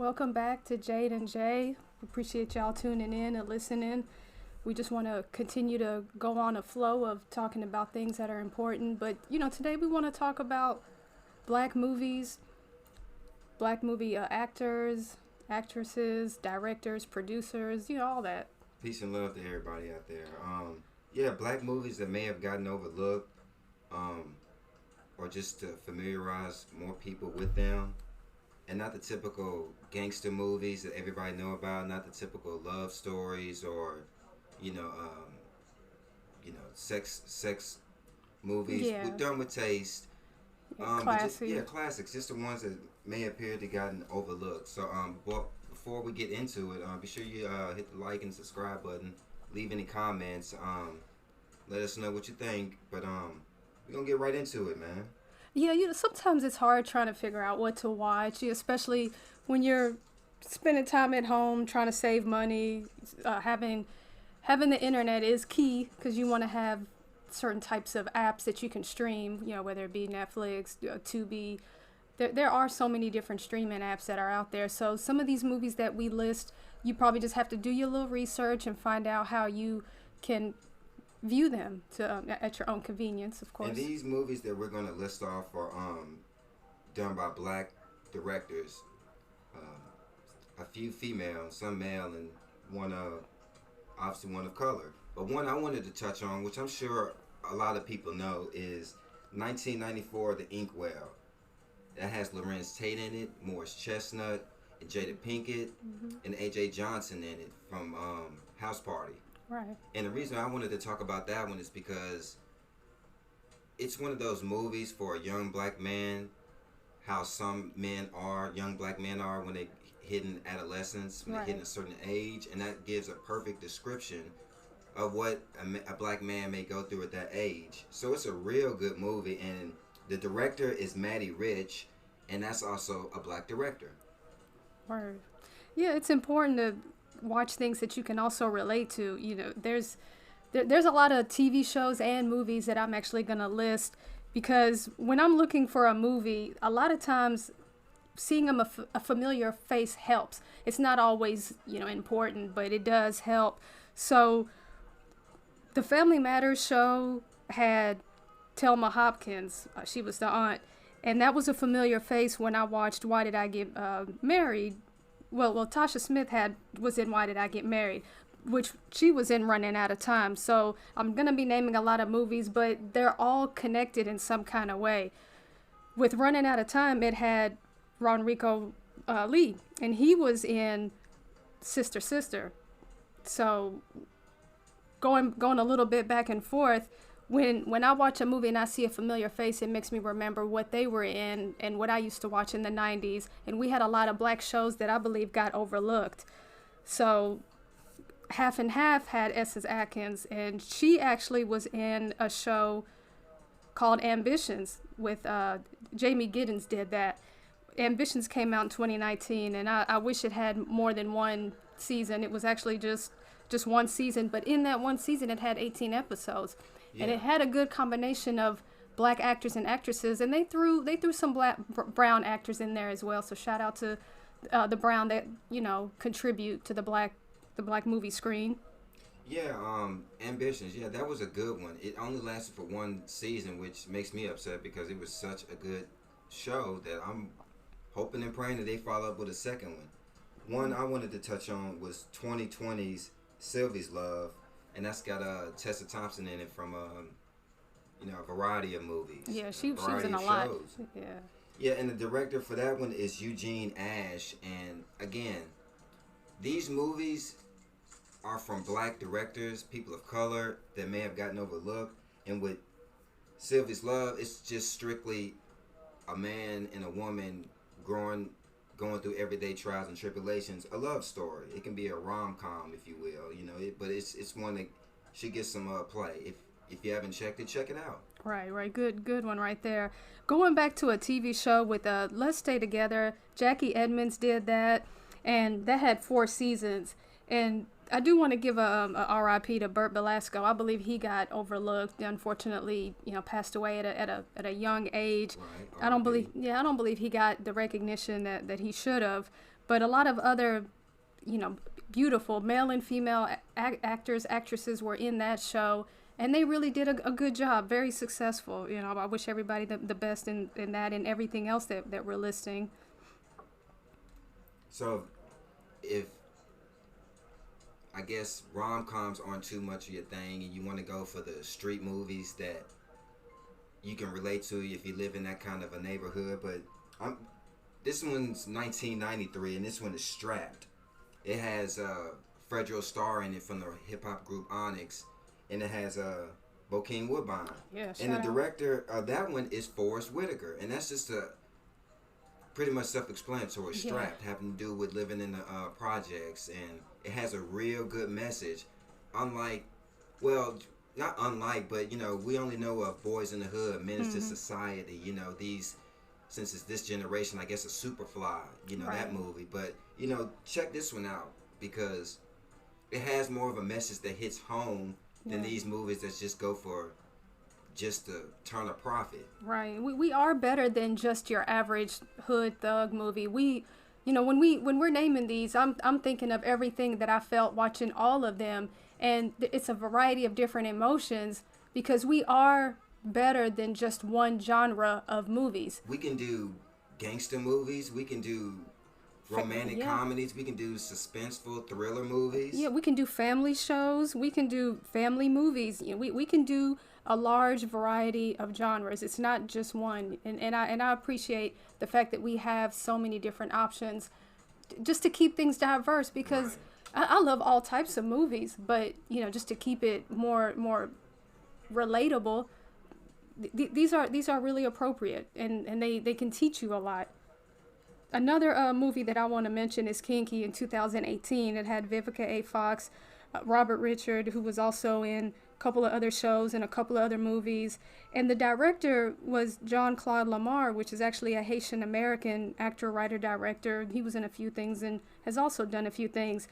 Welcome back to Jade and Jay. Appreciate y'all tuning in and listening. We just want to continue to go on a flow of talking about things that are important. But, today we want to talk about black movies, black movie actors, actresses, directors, producers, all that. Peace and love to everybody out there. Yeah, black movies that may have gotten overlooked, um, or just to familiarize more people with them, and not the typical gangster movies that everybody know about, not the typical love stories or, you know, um, sex movies. Yeah, We're done with taste. yeah, But just classy. yeah, classics, just the ones that may appear to gotten overlooked. So but before we get into it, be sure you hit the like and subscribe button. Leave any comments. Let us know what you think. But we're gonna get right into it, man. Yeah, sometimes it's hard trying to figure out what to watch, especially when you're spending time at home trying to save money. Having the internet is key because you want to have certain types of apps that you can stream. Whether it be Netflix, Tubi. There are so many different streaming apps that are out there. So some of these movies that we list, you probably just have to do your little research and find out how you can view them at your own convenience, of And course. these movies that we're gonna list off are done by black directors. A few female, some male, and one obviously one of color. But one I wanted to touch on, which I'm sure a lot of people know, is 1994, The Inkwell. That has Lorenz Tate in it, Morris Chestnut, and Jada Pinkett, and AJ Johnson in it from House Party. Right. And the reason I wanted to talk about that one is because it's one of those movies for a young black man, how some young black men are when they hitting adolescence, when Right. they hitting a certain age, and that gives a perfect description of what a black man may go through at that age. So it's a real good movie, and the director is Matty Rich, and that's also a black director. Word. Yeah, it's important to watch things that you can also relate to. There's a lot of TV shows and movies that I'm actually gonna list because when I'm looking for a movie, a lot of times seeing a familiar face helps. It's not always important, but it does help. So the Family Matters show had Thelma Hopkins. She was the aunt, and that was a familiar face when I watched Why Did I Get Married. Well, Tasha Smith was in Why Did I Get Married, which she was in Running Out of Time. So I'm gonna be naming a lot of movies, but they're all connected in some kind of way. With Running Out of Time, it had Ronrico Lee, and he was in Sister Sister. So going a little bit back and forth, when I watch a movie and I see a familiar face, it makes me remember what they were in and what I used to watch in the 90s. And we had a lot of black shows that I believe got overlooked. So Half and Half had Esses Atkins, and she actually was in a show called Ambitions with Jamie Giddens did that. Ambitions came out in 2019, and I wish it had more than one season. It was actually just one season, but in that one season, it had 18 episodes, and Yeah. it had a good combination of black actors and actresses, and they threw some brown actors in there as well. So shout out to the brown that contribute to the black movie screen. Yeah, Ambitions. Yeah, that was a good one. It only lasted for one season, which makes me upset because it was such a good show that I'm hoping and praying that they follow up with a second one. One I wanted to touch on was 2020's Sylvie's Love, and that's got Tessa Thompson in it from a variety of movies, Yeah, she was variety in of a lot. shows. Yeah. Yeah, and the director for that one is Eugene Ash, and again, these movies are from black directors, people of color that may have gotten overlooked. And with Sylvie's Love, it's just strictly a man and a woman going through everyday trials and tribulations. A love story. It can be a rom com, if you will. But it's one that should get some play. If you haven't checked it, check it out. Right. Good one right there. Going back to a TV show with Let's Stay Together, Jackie Edmonds did that, and that had 4 seasons. And I do want to give a RIP to Burt Belasco. I believe he got overlooked. Unfortunately, passed away at a young age. Right. I don't believe he got the recognition that he should have. but a lot of other, beautiful male and female actors, actresses were in that show, and they really did a good job, very successful. I wish everybody the best in that and everything else that we're listing. So, if I guess rom-coms aren't too much of your thing, and you want to go for the street movies that you can relate to if you live in that kind of a neighborhood, but this one's 1993, and this one is Strapped. It has Fredro Starr in it from the hip-hop group Onyx, and it has Bokeem Woodbine. Yeah, and the director of that one is Forrest Whitaker, and that's just pretty much self-explanatory. Strapped, having to do with living in the projects, and it has a real good message. Unlike, well, not unlike, but we only know of Boys in the Hood, Menace to Society. These, since it's this generation, I guess a Superfly. Right. That movie. But check this one out, because it has more of a message that hits home than these movies that just go for just to turn a profit. Right. We are better than just your average hood thug movie. When we're naming these, I'm thinking of everything that I felt watching all of them, and it's a variety of different emotions, because we are better than just one genre of movies. We can do gangster movies, we can do romantic comedies, we can do suspenseful thriller movies. Yeah, we can do family shows, we can do family movies. We can do a large variety of genres. It's not just one. And I appreciate the fact that we have so many different options just to keep things diverse, because I love all types of movies, but just to keep it more relatable, these are really appropriate, and they can teach you a lot. Another movie that I want to mention is Kinky in 2018. It had Vivica A. Fox, Robert Richard, who was also in a couple of other shows and a couple of other movies. And the director was Jean-Claude Lamar, which is actually a Haitian American actor, writer, director. He was in a few things and has also done a few things.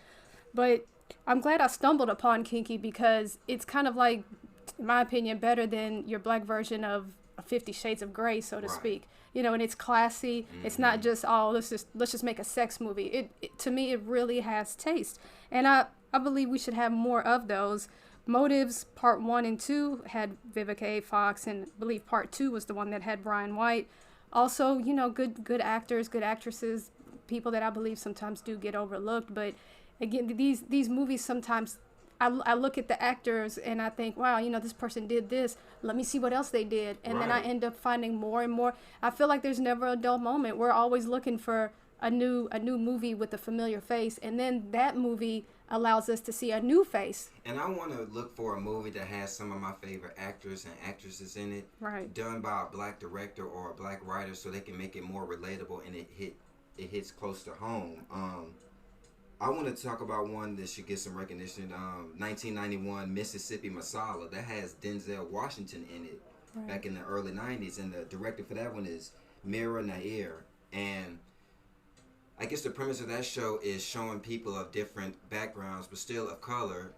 But I'm glad I stumbled upon Kinky, because it's kind of like, in my opinion, better than your black version of 50 Shades of Grey, so to speak. And it's classy. It's not just, let's just make a sex movie. To me, it really has taste. And I believe we should have more of those. Motives Part 1 and 2 had Vivica A. Fox, and I believe Part 2 was the one that had Brian White. Also, good actors, good actresses, people that I believe sometimes do get overlooked. But again, these movies sometimes, I look at the actors and I think, wow, this person did this. Let me see what else they did. And then I end up finding more and more. I feel like there's never a dull moment. We're always looking for a new movie with a familiar face. And then that movie allows us to see a new face. And I want to look for a movie that has some of my favorite actors and actresses in it. Right. Done by a black director or a black writer, so they can make it more relatable and it hits close to home. I want to talk about one that should get some recognition. 1991 Mississippi Masala, that has Denzel Washington in it back in the early 90s, and the director for that one is Mira Nair. And I guess the premise of that show is showing people of different backgrounds, but still of color,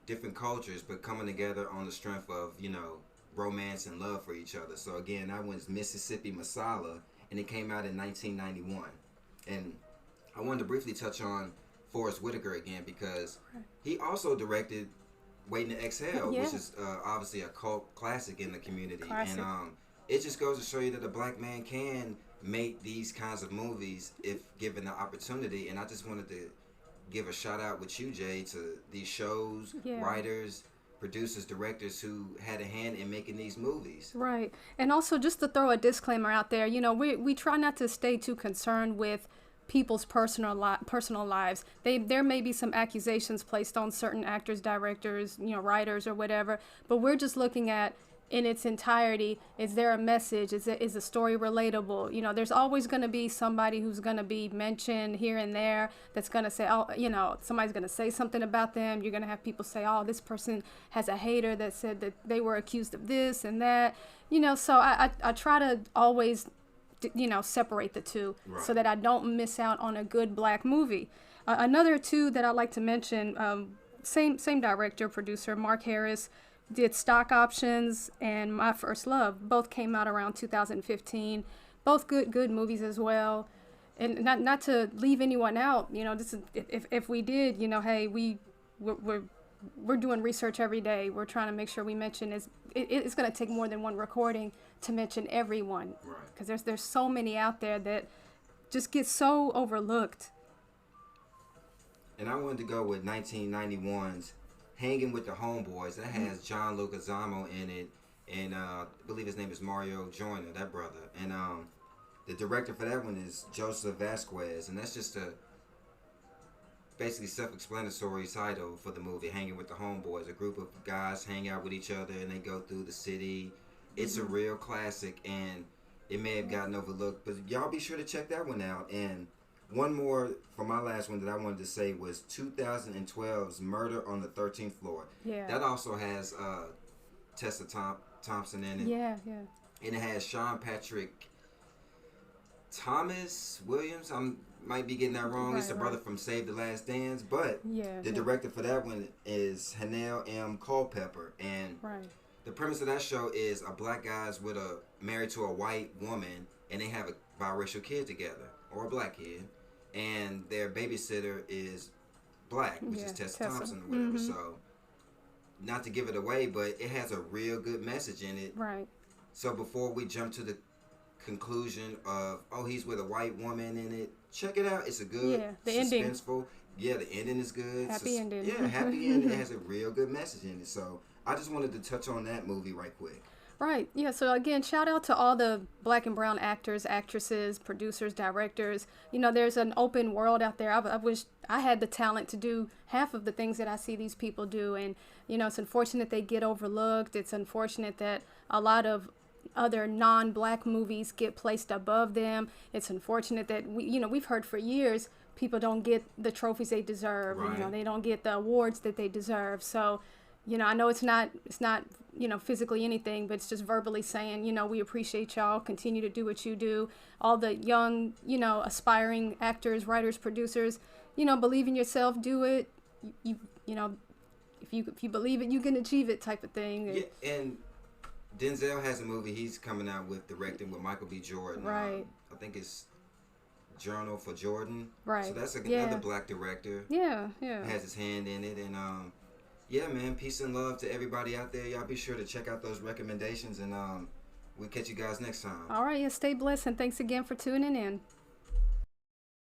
different cultures, but coming together on the strength of, romance and love for each other. So again, that one's Mississippi Masala, and it came out in 1991. And I wanted to briefly touch on Forrest Whitaker again, because he also directed Waiting to Exhale, which is obviously a cult classic in the community. Classic. And it just goes to show you that a black man can make these kinds of movies if given the opportunity. And I just wanted to give a shout out with you, Jay, to these shows, writers, producers, directors who had a hand in making these movies. Right. And also, just to throw a disclaimer out there, we try not to stay too concerned with people's personal lives. There may be some accusations placed on certain actors, directors, writers or whatever, but we're just looking at in its entirety. Is there a message? Is the story relatable? There's always going to be somebody who's going to be mentioned here and there that's going to say, somebody's going to say something about them. You're going to have people say, this person has a hater that said that they were accused of this and that. So I try to always separate the two so that I don't miss out on a good black movie. Another two that I'd like to mention, same director, producer, Mark Harris, did Stock Options and My First Love. Both came out around 2015. Both good movies as well. and not to leave anyone out, you know, this is, if we did, you know, hey, we're doing research every day. We're trying to make sure we mention it's going to take more than one recording to mention everyone, Right. because there's so many out there that just get so overlooked. And I wanted to go with 1991's Hanging with the Homeboys. That has John Leguizamo in it, and I believe his name is Mario Joyner, that brother. And the director for that one is Joseph Vasquez, and that's just a basically self-explanatory title for the movie, Hanging with the Homeboys. A group of guys hang out with each other and they go through the city. It's a real classic, and it may have gotten overlooked, but y'all be sure to check that one out. And one more for my last one that I wanted to say was 2012's Murder on the 13th Floor. Yeah. That also has Tessa Thompson in it. Yeah. And it has Sean Patrick Thomas Williams. I might be getting that wrong. He's the brother from Save the Last Dance. But the director for that one is Hanelle M. Culpepper. And the premise of that show is a black guy's married to a white woman, and they have a biracial kid together, or a black kid. And their babysitter is black, which is Tessa Thompson or whatever. So, not to give it away, but it has a real good message in it. Right. So before we jump to the conclusion of, oh, he's with a white woman in it, check it out. It's a good, the suspenseful. ending. Yeah, the ending is good. Happy ending. Yeah, happy ending. It has a real good message in it. So I just wanted to touch on that movie right quick. Right. Yeah. So again, shout out to all the black and brown actors, actresses, producers, directors. You know, there's an open world out there. I wish I had the talent to do half of the things that I see these people do. And, you know, it's unfortunate they get overlooked. It's unfortunate that a lot of other non-black movies get placed above them. It's unfortunate that we've heard for years people don't get the trophies they deserve. Right. You know, they don't get the awards that they deserve. So, you know, I know it's not, you know, physically anything, but it's just verbally saying, you know, we appreciate y'all. Continue to do what you do. All the young, you know, aspiring actors, writers, producers, you know, believe in yourself, do it. You know, if you believe it, you can achieve it, type of thing. Yeah, and Denzel has a movie he's coming out with, directing with Michael B. Jordan. Right. I think it's Journal for Jordan. Right. So that's another black director. Yeah. Has his hand in it, and yeah, man, peace and love to everybody out there. Y'all be sure to check out those recommendations, and we'll catch you guys next time. All right, yeah, stay blessed, and thanks again for tuning in.